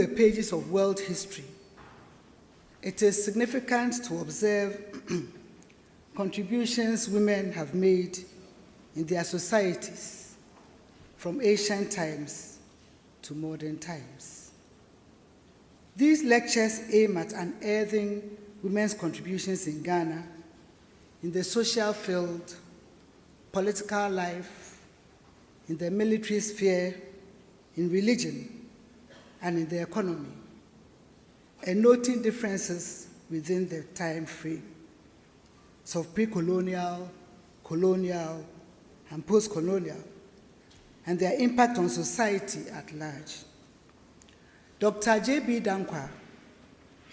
the pages of world history, it is significant to observe contributions women have made in their societies from ancient times to modern times. These lectures aim at unearthing women's contributions in Ghana in the social field, political life, in the military sphere, in religion, and in the economy, and noting differences within the time frame of pre-colonial, colonial, and post-colonial, and their impact on society at large. Dr. J.B. Danquah,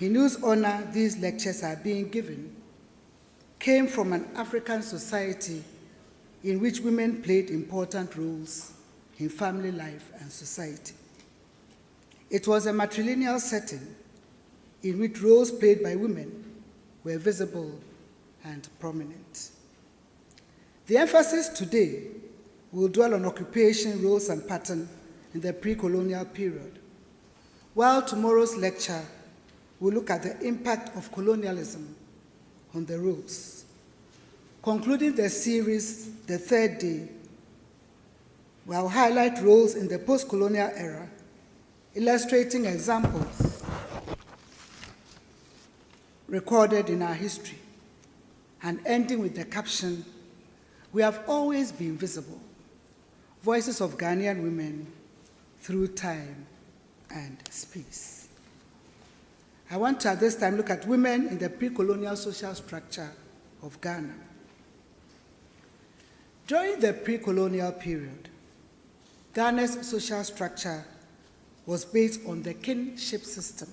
in whose honor these lectures are being given, came from an African society in which women played important roles in family life and society. It was a matrilineal setting in which roles played by women were visible and prominent. The emphasis today will dwell on occupation, roles, and pattern in the pre-colonial period, while tomorrow's lecture will look at the impact of colonialism on the roles. Concluding the series, the third day, we'll highlight roles in the post-colonial era, illustrating examples recorded in our history, and ending with the caption, "We have always been visible, voices of Ghanaian women through time and space." I want to at this time look at women in the pre-colonial social structure of Ghana. During the pre-colonial period, Ghana's social structure was based on the kinship system.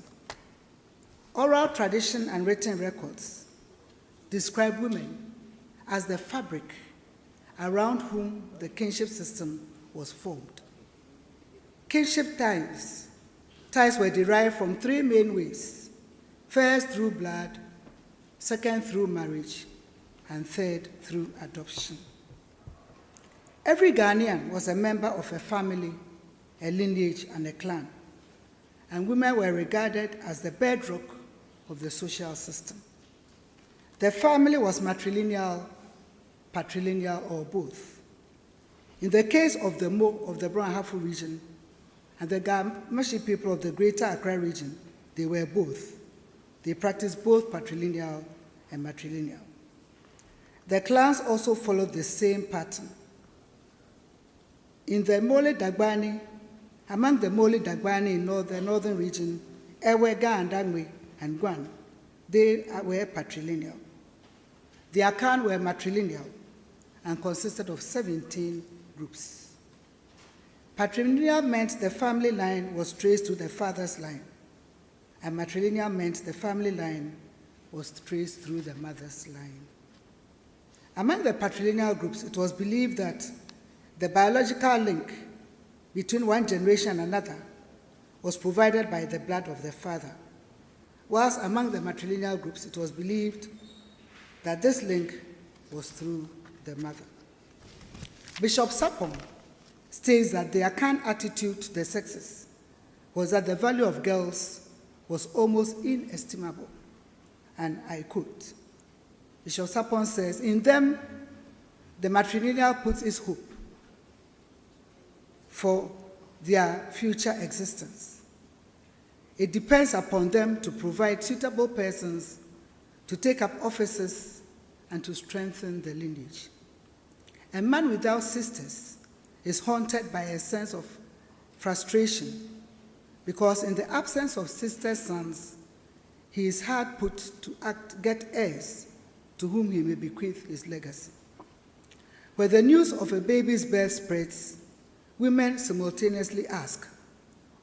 Oral tradition and written records describe women as the fabric around whom the kinship system was formed. Kinship ties were derived from three main ways: first, through blood; second, through marriage; and third, through adoption. Every Ghanaian was a member of a family, a lineage, and a clan, and women were regarded as the bedrock of the social system. The family was matrilineal, patrilineal, or both. In the case of the Mo of the Brown Ahafo region and the Gamashi people of the Greater Accra region, they were both. They practiced both patrilineal and matrilineal. The clans also followed the same pattern. In the Mole Dagbani, among the Mole Dagbani in the northern region, Ewega and Dangwe and Guan, they were patrilineal. The Akan were matrilineal and consisted of 17 groups. Patrilineal meant the family line was traced to the father's line, and matrilineal meant the family line was traced through the mother's line. Among the patrilineal groups, it was believed that the biological link between one generation and another was provided by the blood of the father, whilst among the matrilineal groups, it was believed that this link was through the mother. Bishop Sapong states that the Akan attitude to the sexes was that the value of girls was almost inestimable, and I quote, Bishop Sapong says, "In them, the matrilineal puts its hope for their future existence. It depends upon them to provide suitable persons to take up offices and to strengthen the lineage. A man without sisters is haunted by a sense of frustration because in the absence of sister sons, he is hard put to get heirs to whom he may bequeath his legacy. Where the news of a baby's birth spreads, women simultaneously ask,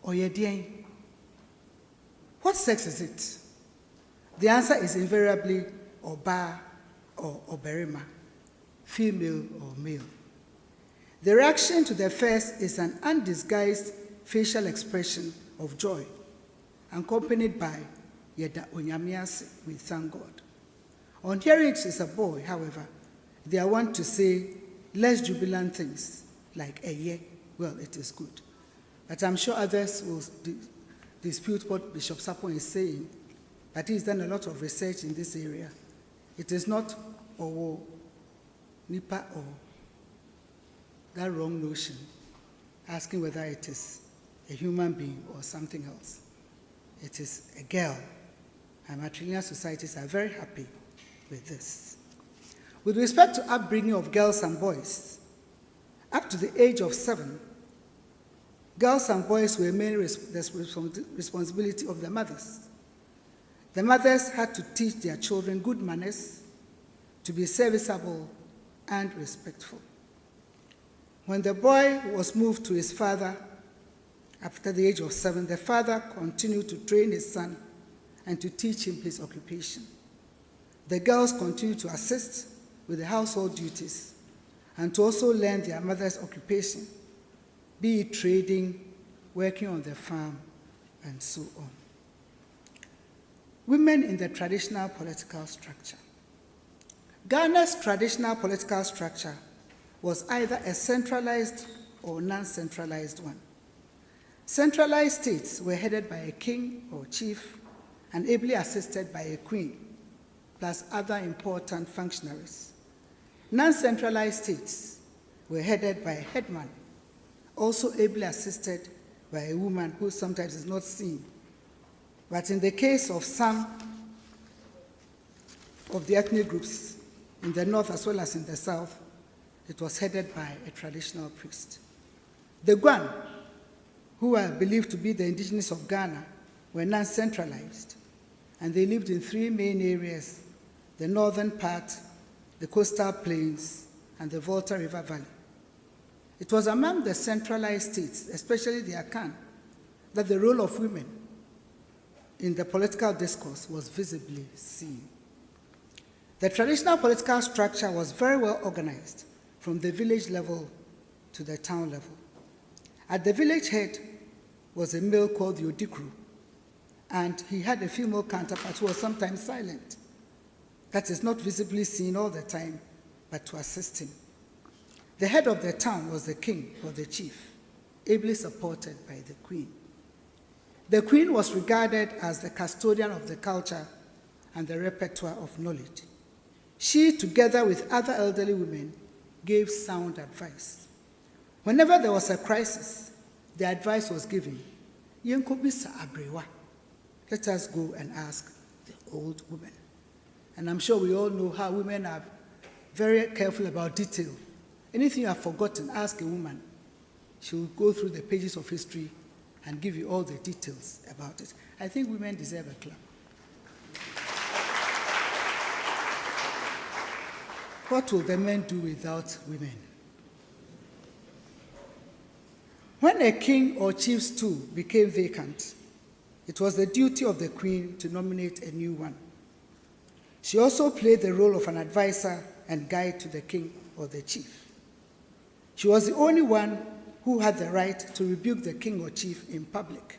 Oyedien, what sex is it? The answer is invariably Oba or Oberima, female or male. The reaction to the first is an undisguised facial expression of joy, accompanied by Yeda Onyamiase, we thank God. On hearing it is a boy, however, they are wont to say less jubilant things like, well, it is good. But I'm sure others will dispute what Bishop Sapon is saying, but he's done a lot of research in this area. It is not Owo, Nipa, or that wrong notion, asking whether it is a human being or something else. It is a girl, and matrilineal societies are very happy with this. With respect to upbringing of girls and boys, up to the age of 7, girls and boys were mainly the responsibility of their mothers. The mothers had to teach their children good manners, to be serviceable and respectful. When the boy was moved to his father after the age of 7, the father continued to train his son and to teach him his occupation. The girls continued to assist with the household duties and to also learn their mother's occupation, be it trading, working on the farm, and so on. Women in the traditional political structure. Ghana's traditional political structure was either a centralized or non-centralized one. Centralized states were headed by a king or chief and ably assisted by a queen, plus other important functionaries. Non-centralized states were headed by a headman, also ably assisted by a woman who sometimes is not seen. But in the case of some of the ethnic groups in the north as well as in the south, it was headed by a traditional priest. The Guan, who are believed to be the indigenous of Ghana, were non-centralized, and they lived in 3 main areas: the northern part, the coastal plains, and the Volta River Valley. It was among the centralized states, especially the Akan, that the role of women in the political discourse was visibly seen. The traditional political structure was very well organized from the village level to the town level. At the village head was a male called the Odikru, and he had a female counterpart who was sometimes silent. That is not visibly seen all the time, but to assist him. The head of the town was the king or the chief, ably supported by the queen. The queen was regarded as the custodian of the culture and the repertoire of knowledge. She, together with other elderly women, gave sound advice. Whenever there was a crisis, the advice was given, "Yenkobisa abrewa." Let us go and ask the old women. And I'm sure we all know how women are very careful about detail. Anything you have forgotten, ask a woman. She will go through the pages of history and give you all the details about it. I think women deserve a clap. What will the men do without women? When a king or chief's stool became vacant, it was the duty of the queen to nominate a new one. She also played the role of an advisor and guide to the king or the chief. She was the only one who had the right to rebuke the king or chief in public.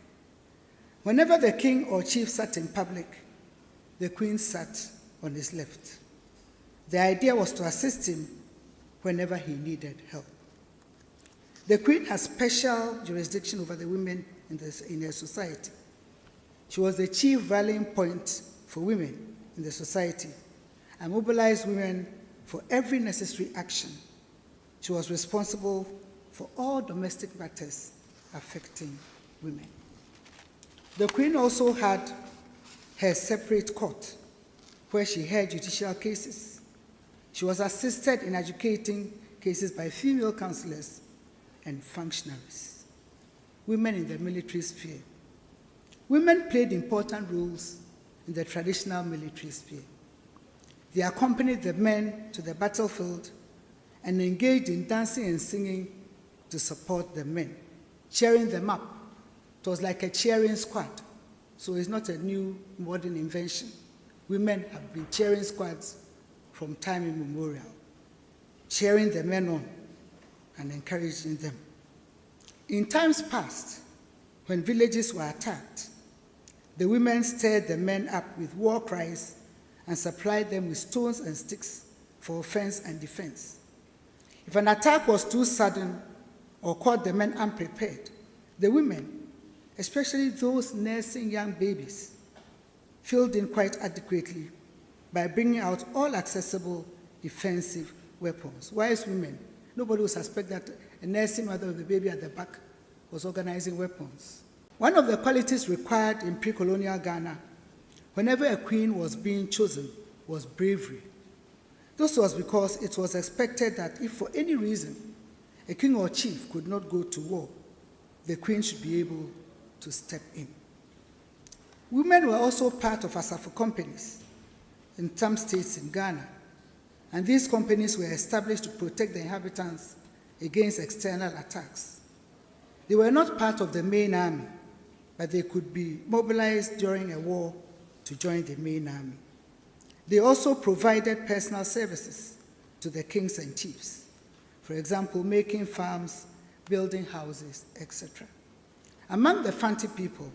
Whenever the king or chief sat in public, the queen sat on his left. The idea was to assist him whenever he needed help. The queen has special jurisdiction over the women in her society. She was the chief rallying point for women in the society and mobilized women for every necessary action. She was responsible for all domestic matters affecting women. The queen also had her separate court where she heard judicial cases. She was assisted in adjudicating cases by female counselors and functionaries. Women in the military sphere. Women played important roles in the traditional military sphere. They accompanied the men to the battlefield and engaged in dancing and singing to support the men, cheering them up. It was like a cheering squad, so it's not a new modern invention. Women have been cheering squads from time immemorial, cheering the men on and encouraging them. In times past, when villages were attacked, the women stirred the men up with war cries and supplied them with stones and sticks for offense and defense. If an attack was too sudden or caught the men unprepared, the women, especially those nursing young babies, filled in quite adequately by bringing out all accessible defensive weapons. Wise women, nobody would suspect that a nursing mother with a baby at the back was organizing weapons. One of the qualities required in pre-colonial Ghana, whenever a queen was being chosen, was bravery. This was because it was expected that if for any reason a king or chief could not go to war, the queen should be able to step in. Women were also part of Asafo companies in some states in Ghana, and these companies were established to protect the inhabitants against external attacks. They were not part of the main army, but they could be mobilized during a war to join the main army. They also provided personal services to the kings and chiefs, for example, making farms, building houses, etc. Among the Fanti people,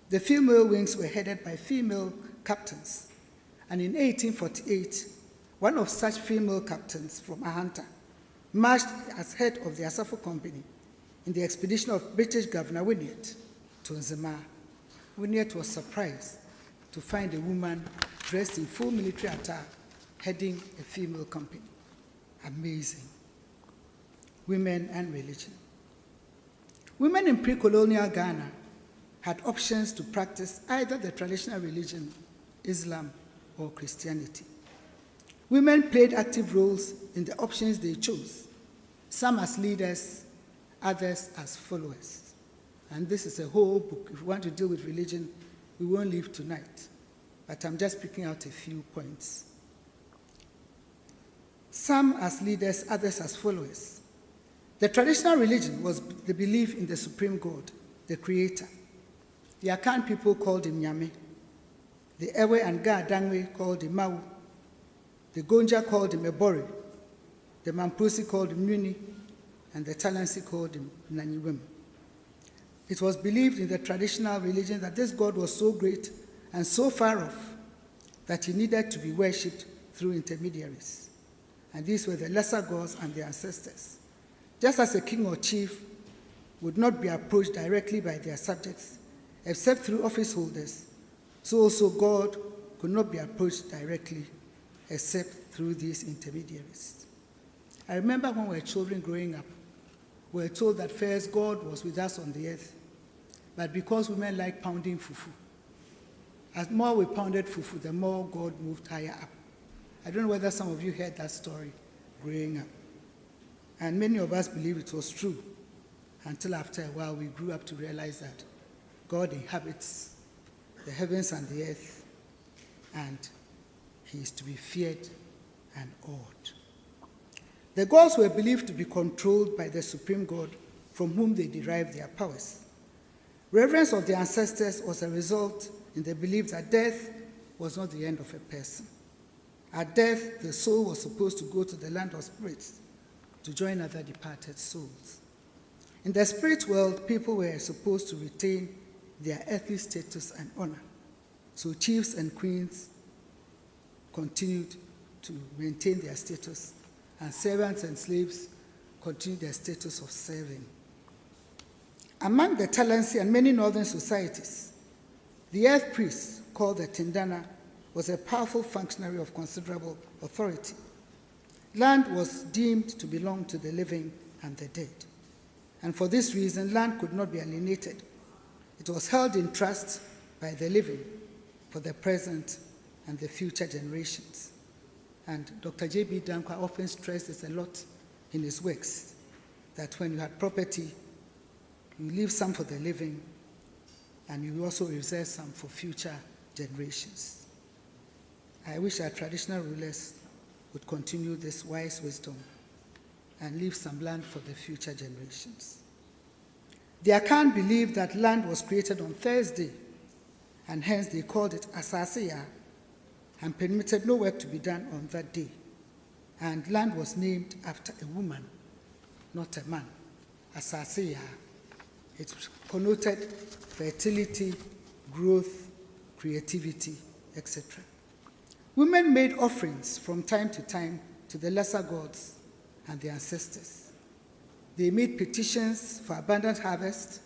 the female wings were headed by female captains, and in 1848, one of such female captains from Ahanta marched as head of the Asafo Company in the expedition of British Governor Wynyard to Nzema. Wynyard was surprised to find a woman dressed in full military attire heading a female company. Amazing. Women and religion. Women in pre-colonial Ghana had options to practice either the traditional religion, Islam, or Christianity. Women played active roles in the options they chose, some as leaders, others as followers. And this is a whole book. If you want to deal with religion, we won't leave tonight, but I'm just picking out a few points. Some as leaders, others as followers. The traditional religion was the belief in the supreme God, the creator. The Akan people called him Nyame. The Ewe and Ga Dangwe called him Mau. The Gonja called him Ebori. The Mampusi called him Muni. And the Talansi called him Naniwem. It was believed in the traditional religion that this God was so great and so far off that he needed to be worshipped through intermediaries. And these were the lesser gods and their ancestors. Just as a king or chief would not be approached directly by their subjects, except through office holders, so also God could not be approached directly, except through these intermediaries. I remember when we were children growing up, we were told that first God was with us on the earth, but because women like pounding fufu, as more we pounded fufu, the more God moved higher up. I don't know whether some of you heard that story growing up. And many of us believe it was true, until after a while we grew up to realize that God inhabits the heavens and the earth, and he is to be feared and awed. The gods were believed to be controlled by the supreme God from whom they derived their powers. Reverence of the ancestors was a result in the belief that death was not the end of a person. At death, the soul was supposed to go to the land of spirits to join other departed souls. In the spirit world, people were supposed to retain their earthly status and honor. So chiefs and queens continued to maintain their status, and servants and slaves continued their status of serving. Among the Talansi and many northern societies, the earth priest, called the Tindana, was a powerful functionary of considerable authority. Land was deemed to belong to the living and the dead. And for this reason, land could not be alienated. It was held in trust by the living for the present and the future generations. And Dr. J.B. Danquah often stressed this a lot in his works, that when you had property, you leave some for the living, and you also reserve some for future generations. I wish our traditional rulers would continue this wise wisdom and leave some land for the future generations. The Akan believed that land was created on Thursday, and hence they called it Asasiya, and permitted no work to be done on that day. And land was named after a woman, not a man. Asasiya. It connoted fertility, growth, creativity, etc. Women made offerings from time to time to the lesser gods and their ancestors. They made petitions for abundant harvest,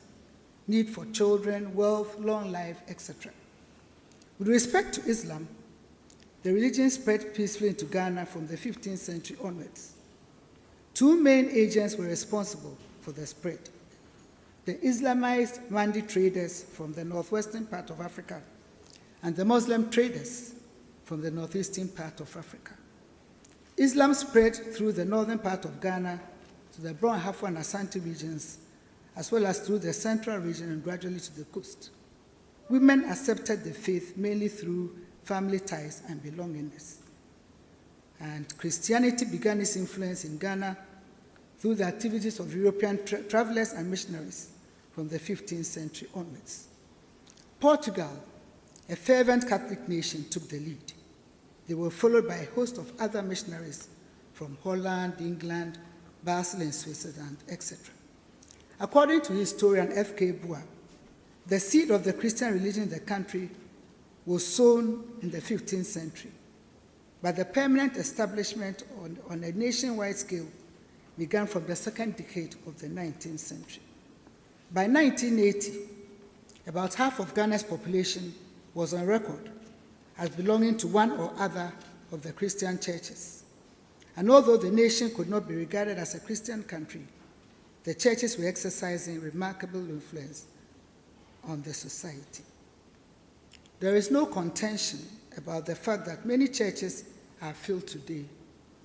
need for children, wealth, long life, etc. With respect to Islam, the religion spread peacefully into Ghana from the 15th century onwards. Two main agents were responsible for the spread: the Islamized Mandi traders from the northwestern part of Africa and the Muslim traders from the northeastern part of Africa. Islam spread through the northern part of Ghana to the Brown, Ahafo, and Asante regions, as well as through the central region and gradually to the coast. Women accepted the faith mainly through family ties and belongingness. And Christianity began its influence in Ghana through the activities of European travelers and missionaries from the 15th century onwards. Portugal, a fervent Catholic nation, took the lead. They were followed by a host of other missionaries from Holland, England, Basel in Switzerland, etc. According to historian F.K. Bua, the seed of the Christian religion in the country was sown in the 15th century, but the permanent establishment on a nationwide scale began from the second decade of the 19th century. By 1980, about half of Ghana's population was on record as belonging to one or other of the Christian churches. And although the nation could not be regarded as a Christian country, the churches were exercising remarkable influence on the society. There is no contention about the fact that many churches are filled today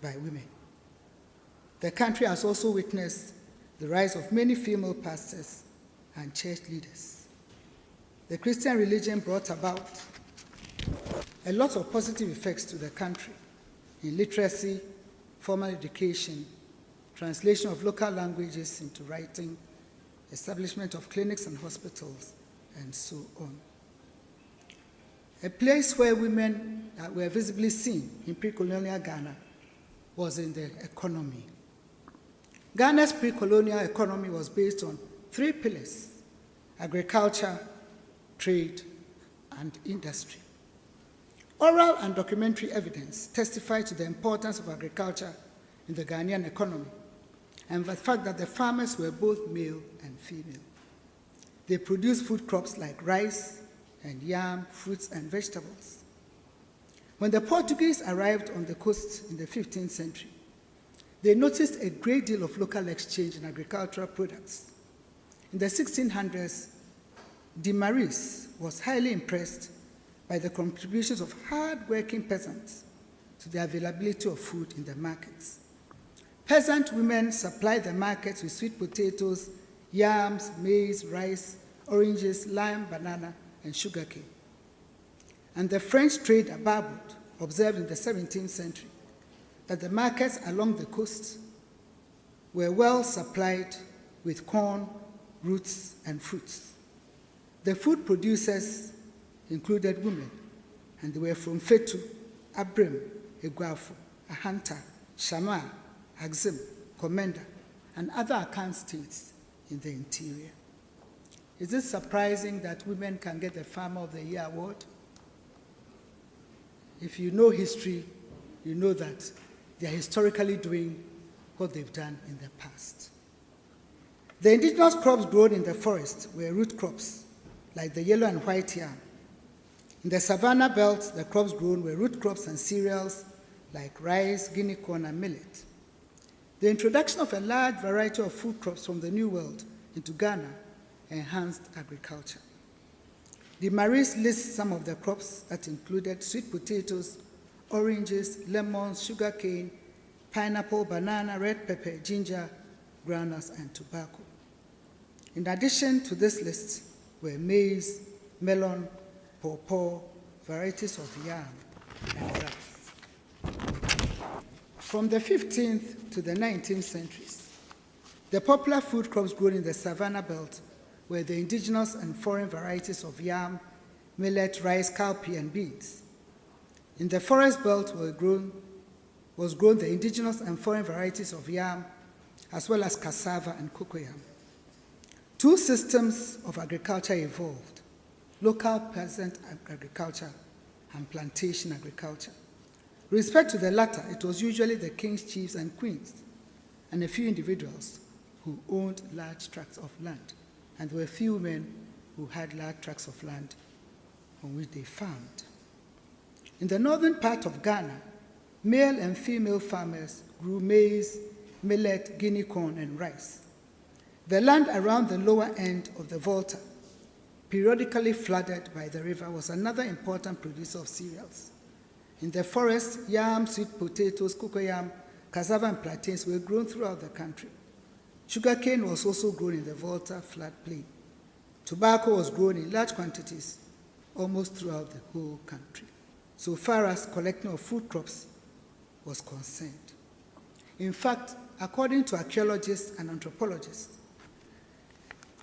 by women. The country has also witnessed the rise of many female pastors and church leaders. The Christian religion brought about a lot of positive effects to the country in literacy, formal education, translation of local languages into writing, establishment of clinics and hospitals, and so on. A place where women were visibly seen in pre-colonial Ghana was in the economy. Ghana's pre-colonial economy was based on three pillars: agriculture, trade, and industry. Oral and documentary evidence testify to the importance of agriculture in the Ghanaian economy and the fact that the farmers were both male and female. They produced food crops like rice and yam, fruits and vegetables. When the Portuguese arrived on the coast in the 15th century, they noticed a great deal of local exchange in agricultural products. In the 1600s, de Maris was highly impressed by the contributions of hard-working peasants to the availability of food in the markets. Peasant women supplied the markets with sweet potatoes, yams, maize, rice, oranges, lime, banana, and sugarcane. And the French trader Barbauld observed in the 17th century that the markets along the coast were well supplied with corn, roots, and fruits. The food producers included women, and they were from Fetu, Abrim, Eguafo, Ahanta, Shama, Axim, Komenda, and other Akan states in the interior. Is it surprising that women can get the Farmer of the Year award? If you know history, you know that they are historically doing what they've done in the past. The indigenous crops grown in the forest were root crops, like the yellow and white yam. In the savanna belt, the crops grown were root crops and cereals, like rice, guinea corn, and millet. The introduction of a large variety of food crops from the New World into Ghana enhanced agriculture. De Maris lists some of the crops that included sweet potatoes, oranges, lemons, sugarcane, pineapple, banana, red pepper, ginger, groundnuts, and tobacco. In addition to this list were maize, melon, pawpaw, varieties of yam, and rice. From the 15th to the 19th centuries, the popular food crops grown in the Savannah belt were the indigenous and foreign varieties of yam, millet, rice, cowpea, and beans. In the forest belt was grown the indigenous and foreign varieties of yam, as well as cassava and cocoyam. Two systems of agriculture evolved: local peasant agriculture and plantation agriculture. With respect to the latter, it was usually the kings, chiefs, and queens, and a few individuals who owned large tracts of land and there were few women who had large tracts of land on which they farmed. In the northern part of Ghana, male and female farmers grew maize, millet, guinea corn, and rice. The land around the lower end of the Volta, periodically flooded by the river, was another important producer of cereals. In the forest, yam, sweet potatoes, cocoyam, cassava, and plantains were grown throughout the country. Sugarcane was also grown in the Volta floodplain. Tobacco was grown in large quantities almost throughout the whole country, so far as collecting of food crops was concerned. In fact, according to archaeologists and anthropologists,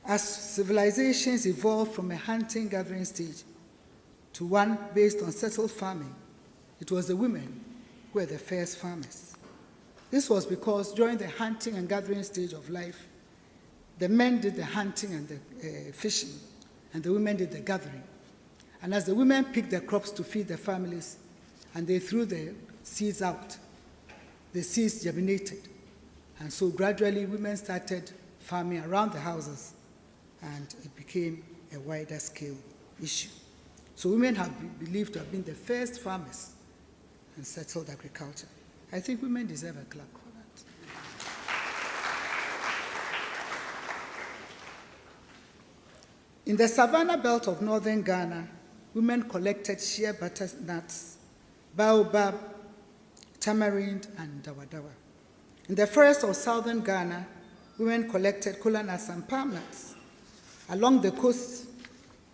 as civilizations evolved from a hunting-gathering stage to one based on settled farming, it was the women who were the first farmers. This was because during the hunting and gathering stage of life, the men did the hunting and the fishing, and the women did the gathering. And as the women picked the crops to feed their families, and they threw the seeds out, the seeds germinated. And so gradually women started farming around the houses, and it became a wider scale issue. So women have been believed to have been the first farmers in settled agriculture. I think women deserve a clap for that. In the savanna belt of northern Ghana, women collected shea butternuts, baobab, tamarind, and dawadawa. In the forests of southern Ghana, women collected kola nuts and palm nuts. Along the coast,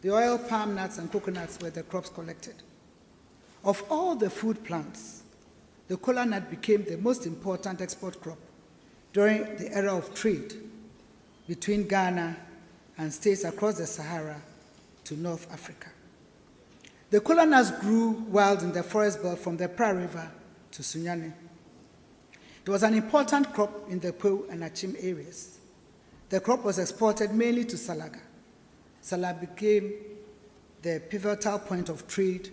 the oil palm nuts and coconuts were the crops collected. Of all the food plants, the kola nut became the most important export crop during the era of trade between Ghana and states across the Sahara to North Africa. The kola nuts grew wild in the forest belt from the Pra River to Sunyani. It was an important crop in the Po and Achim areas. The crop was exported mainly to Salaga. Salaga became the pivotal point of trade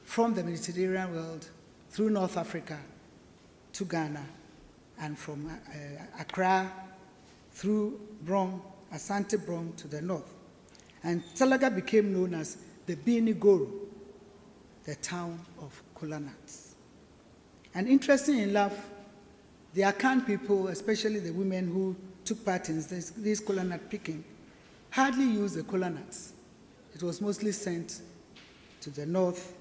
from the Mediterranean world through North Africa to Ghana, and from Accra through Brom, Asante Brom to the north. And Salaga became known as the Bini Goro, the town of kola nuts. And interestingly enough, the Akan people, especially the women who took part in this kola nut picking, hardly used the kola nuts. It was mostly sent to the north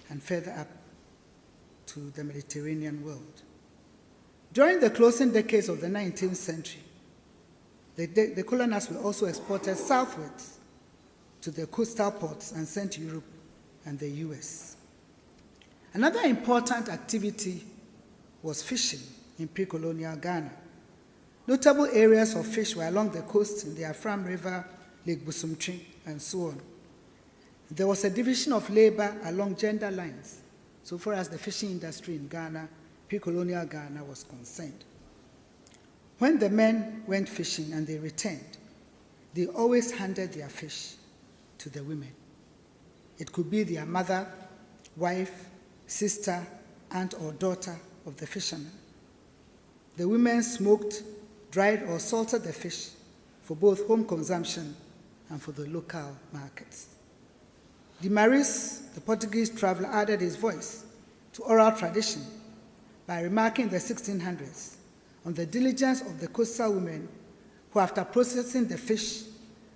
and further up to the Mediterranean world. During the closing decades of the 19th century, the kola nuts were also exported southwards to the coastal ports and sent to Europe and the US. Another important activity was fishing in pre-colonial Ghana. Notable areas of fish were along the coast in the Afram River, Lake Busumtri, and so on. There was a division of labor along gender lines, so far as the fishing industry in Ghana, pre-colonial Ghana, was concerned. When the men went fishing and they returned, they always handed their fish to the women. It could be their mother, wife, sister, aunt, or daughter of the fisherman. The women smoked, dried, or salted the fish for both home consumption and for the local markets. De Maris, the Portuguese traveler, added his voice to oral tradition by remarking in the 1600s on the diligence of the coastal women who, after processing the fish,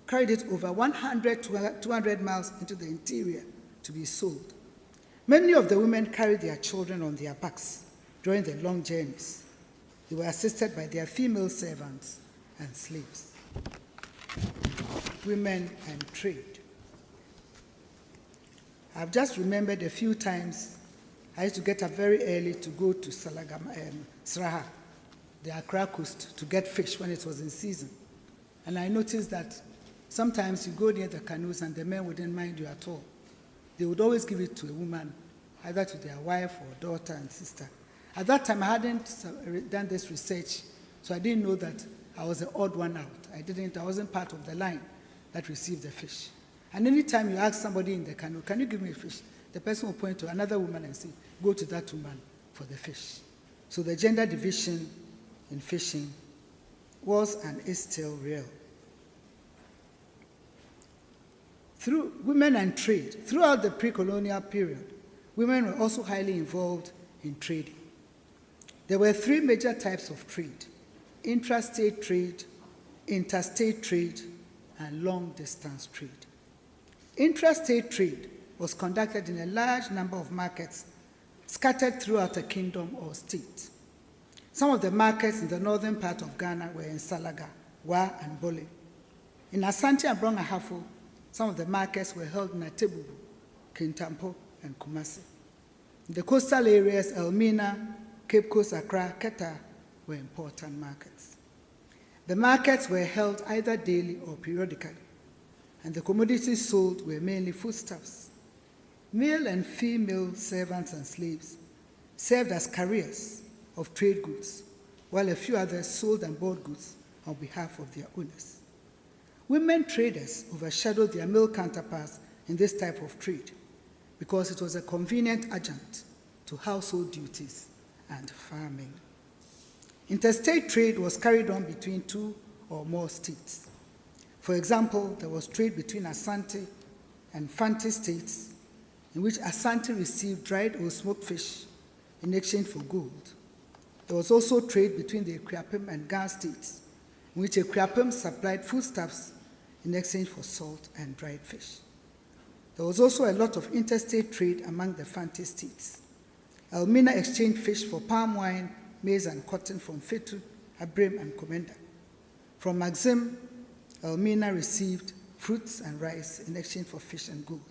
carried it over 100 to 200 miles into the interior to be sold. Many of the women carried their children on their backs during the long journeys. They were assisted by their female servants and slaves. Women and trade. I've just remembered a few times I used to get up very early to go to Sraha, the Accra coast, to get fish when it was in season. And I noticed that sometimes you go near the canoes and the men wouldn't mind you at all. They would always give it to a woman, either to their wife or daughter and sister. At that time, I hadn't done this research, so I didn't know that I was the odd one out. I wasn't part of the line that received the fish. And anytime you ask somebody in the canoe, can you give me a fish? The person will point to another woman and say, go to that woman for the fish. So the gender division in fishing was and is still real. women and trade. Throughout the pre-colonial period, women were also highly involved in trading. There were three major types of trade: intrastate trade, interstate trade, and long-distance trade. Intrastate trade was conducted in a large number of markets scattered throughout a kingdom or state. Some of the markets in the northern part of Ghana were in Salaga, Wa, and Bole. In Asante and Brong-Ahafo, some of the markets were held in Atebubu, Kintampo, and Kumasi. In the coastal areas, Elmina, Cape Coast, Accra, Keta were important markets. The markets were held either daily or periodically, and the commodities sold were mainly foodstuffs. Male and female servants and slaves served as carriers of trade goods, while a few others sold and bought goods on behalf of their owners. Women traders overshadowed their male counterparts in this type of trade because it was a convenient adjunct to household duties and farming. Interstate trade was carried on between two or more states. For example, there was trade between Asante and Fanti states, in which Asante received dried or smoked fish in exchange for gold. There was also trade between the Ekriapem and Gan states, in which Ekriapem supplied foodstuffs in exchange for salt and dried fish. There was also a lot of interstate trade among the Fanti states. Elmina exchanged fish for palm wine, maize, and cotton from Fetu, Abrem, and Komenda. From Maxim, Elmina received fruits and rice in exchange for fish and gold.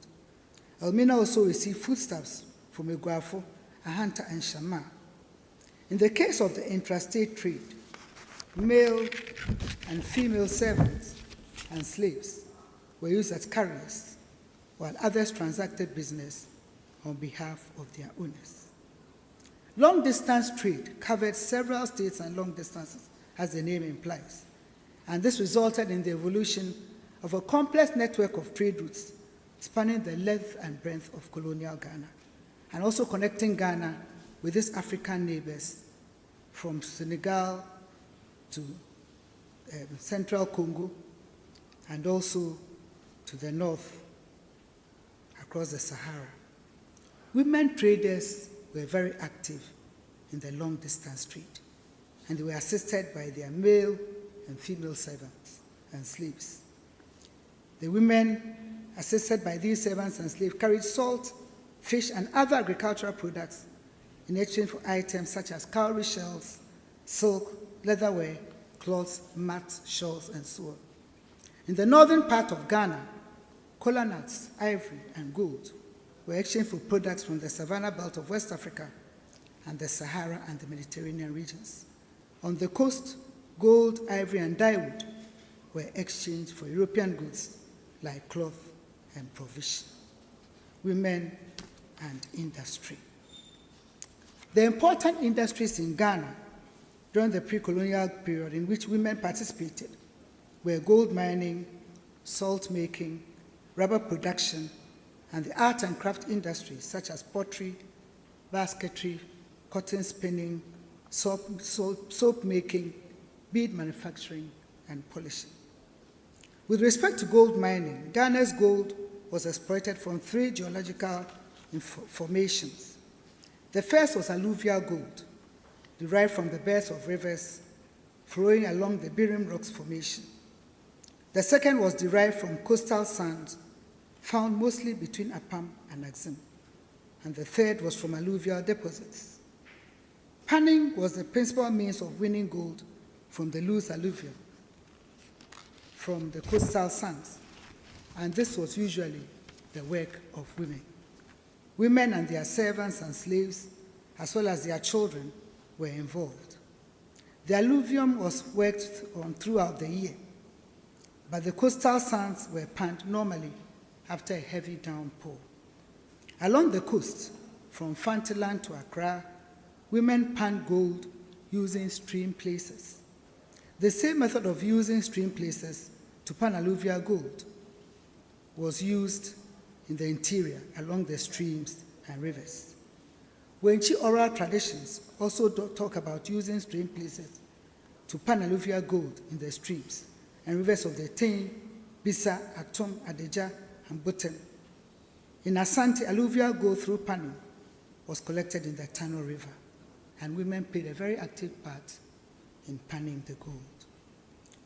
Elmina also received foodstuffs from Eguafo, Ahanta, and Shama. In the case of the intrastate trade, male and female servants and slaves were used as carriers, while others transacted business on behalf of their owners. Long-distance trade covered several states and long distances, as the name implies, and this resulted in the evolution of a complex network of trade routes spanning the length and breadth of colonial Ghana, and also connecting Ghana with its African neighbors from Senegal to central Congo, and also to the north across the Sahara. Women traders were very active in the long-distance trade, and they were assisted by their male and female servants and slaves. The women, assisted by these servants and slaves, carried salt, fish, and other agricultural products in exchange for items such as cowrie shells, silk, leatherware, cloths, mats, shawls, and so on. In the northern part of Ghana, kola nuts, ivory, and gold were exchanged for products from the savanna belt of West Africa and the Sahara and the Mediterranean regions. On the coast, gold, ivory, and dyewood were exchanged for European goods like cloth and provision. Women and industry. The important industries in Ghana during the pre-colonial period in which women participated were gold mining, salt making, rubber production, and the art and craft industries such as pottery, basketry, cotton spinning, soap making, bead manufacturing, and polishing. With respect to gold mining, Ghana's gold was exploited from three geological formations. The first was alluvial gold, derived from the beds of rivers flowing along the Birim Rocks Formation. The second was derived from coastal sands found mostly between Apam and Axim. And the third was from alluvial deposits. Panning was the principal means of winning gold from the loose alluvium, from the coastal sands, and this was usually the work of women. Women and their servants and slaves, as well as their children, were involved. The alluvium was worked on throughout the year, but the coastal sands were panned normally after a heavy downpour. Along the coast, from Fantiland to Accra, women panned gold using stream placers. The same method of using stream placers to pan alluvial gold was used in the interior along the streams and rivers. Wenchi oral traditions also talk about using stream placers to pan alluvial gold in the streams and rivers of the Tein, Bisa, Atom, Adeja, and Buten. In Asante, alluvial gold through panning was collected in the Tano River, and women played a very active part in panning the gold.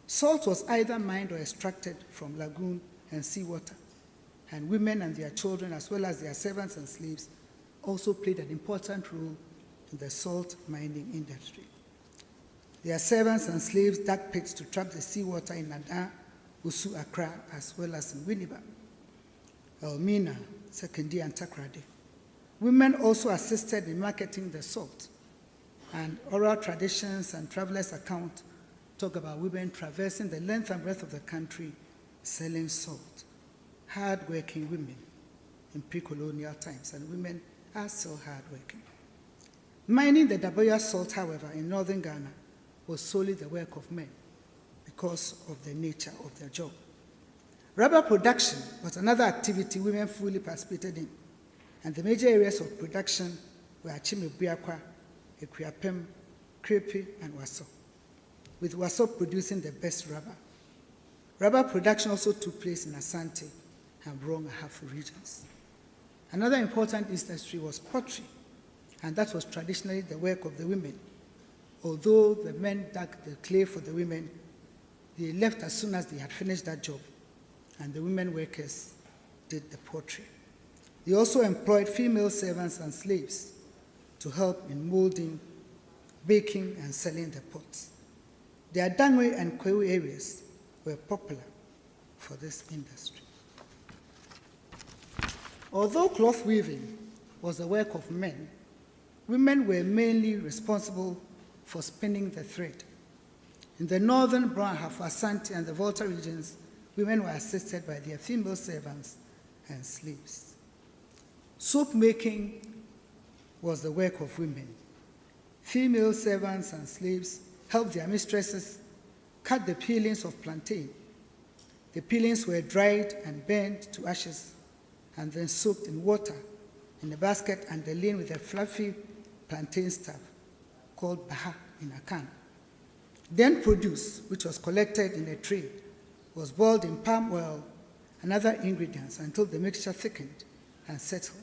Salt was either mined or extracted from lagoon and seawater, and women and their children, as well as their servants and slaves, also played an important role in the salt mining industry. Their servants and slaves dug pits to trap the seawater in Adan, Usu, Accra, as well as in Winneba, Elmina, Sekondi, and Takoradi. Women also assisted in marketing the salt, and oral traditions and travelers' accounts talk about women traversing the length and breadth of the country selling salt. Hard-working women in pre-colonial times, and women are still hard-working. Mining the Daboya salt, however, in northern Ghana was solely the work of men because of the nature of their job. Rubber production was another activity women fully participated in, and the major areas of production were Achime-Buakwa, Ekuapem, Krepi, and Waso, with Waso producing the best rubber. Rubber production also took place in Asante and Brong-Ahafo regions. Another important industry was pottery, and that was traditionally the work of the women. Although the men dug the clay for the women, they left as soon as they had finished that job, and the women workers did the pottery. They also employed female servants and slaves to help in molding, baking, and selling the pots. The Adangwe and Kwewu areas were popular for this industry. Although cloth weaving was the work of men, women were mainly responsible for spinning the thread. In the northern Brong-Ahafo, Asante, and the Volta regions, women were assisted by their female servants and slaves. Soap making was the work of women. Female servants and slaves helped their mistresses cut the peelings of plantain. The peelings were dried and burned to ashes and then soaked in water in a basket and lain with a fluffy plantain stuff called baha in a can. Then produce, which was collected in a tray, was boiled in palm oil and other ingredients until the mixture thickened and settled.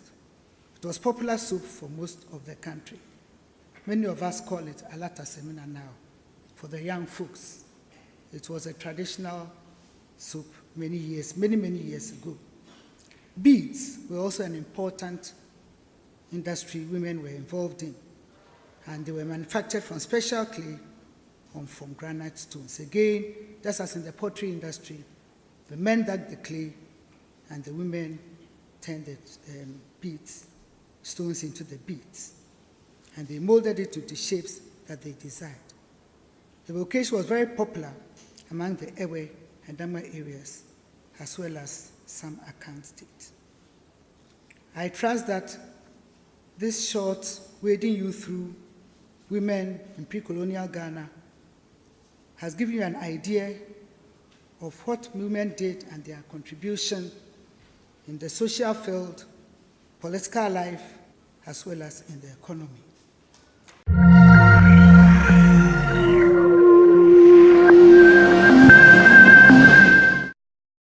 It was popular soup for most of the country. Many of us call it alata semina now. For the young folks, it was a traditional soup many years ago. Beads were also an important industry women were involved in, and they were manufactured from special clay or from granite stones. Again, just as in the pottery industry, the men dug the clay and the women turned the stones into the beads, and they molded it to the shapes that they desired. The vocation was very popular among the Ewe and Dama areas, as well as some Akan states. I trust that this short wading you through women in pre-colonial Ghana has given you an idea of what women did and their contribution in the social field, political life, as well as in the economy.